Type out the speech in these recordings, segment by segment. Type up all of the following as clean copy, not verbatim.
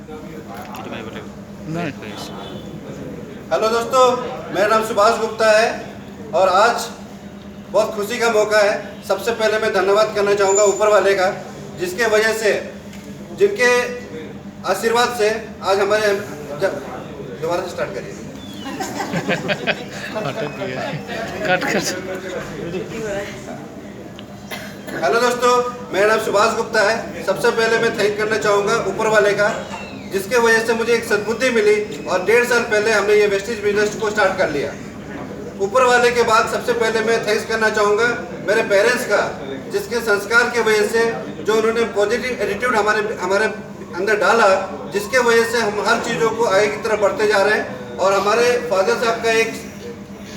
Hello दोस्तों, मेरा नाम सुभाष गुप्ता है और आज बहुत खुशी का मौका है। सबसे पहले मैं धन्यवाद करना चाहूँगा ऊपर वाले का, जिसके वजह से, जिनके आशीर्वाद से आज हमारे दोबारा से स्टार्ट करिए। हेलो दोस्तों, मेरा नाम सुभाष गुप्ता है। सबसे पहले मैं थैंक करना चाहूँगा ऊपर वाले का, जिसके वजह से मुझे एक सद्बुद्धि मिली और 1.5 साल पहले हमने ये वेस्टेज बिजनेस को स्टार्ट कर लिया। ऊपर वाले के बाद सबसे पहले मैं थैंक्स करना चाहूँगा मेरे पेरेंट्स का, जिसके संस्कार के वजह से, जो उन्होंने पॉजिटिव एटीट्यूड हमारे अंदर डाला, जिसके वजह से हम हर चीज़ों को आगे की तरफ बढ़ते जा रहे हैं। और हमारे फादर साहब का एक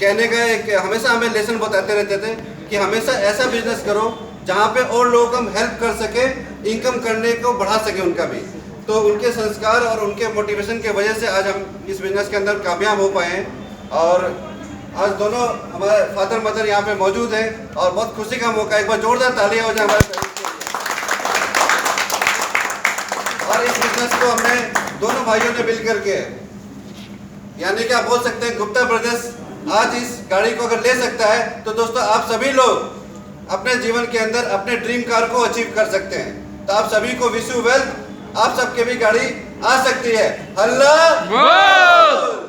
कहने का एक हमेशा हमें लेसन बताते रहते थे कि हमेशा ऐसा बिजनेस करो जहाँ पे और लोगों को हम हेल्प कर सके, इनकम करने को बढ़ा सके उनका भी। तो उनके संस्कार और उनके मोटिवेशन के वजह से आज हम इस बिजनेस के अंदर कामयाब हो पाए हैं। और आज दोनों हमारे फादर मदर यहाँ पे मौजूद हैं और बहुत खुशी का मौका है। एक बार जोरदार तालियां हो जाए हमारे पेरेंट्स के लिए। और इस बिजनेस को हमने दोनों भाइयों ने मिल करके, यानी कि आप बोल सकते हैं गुप्ता ब्रदर्स आज इस गाड़ी को अगर ले सकता है, तो दोस्तों आप सभी लोग अपने जीवन के अंदर अपने ड्रीम कार को अचीव कर सकते हैं। तो आप सभी को विश यू वेल। आप सबके भी गाड़ी आ सकती है। हल्ला बोल।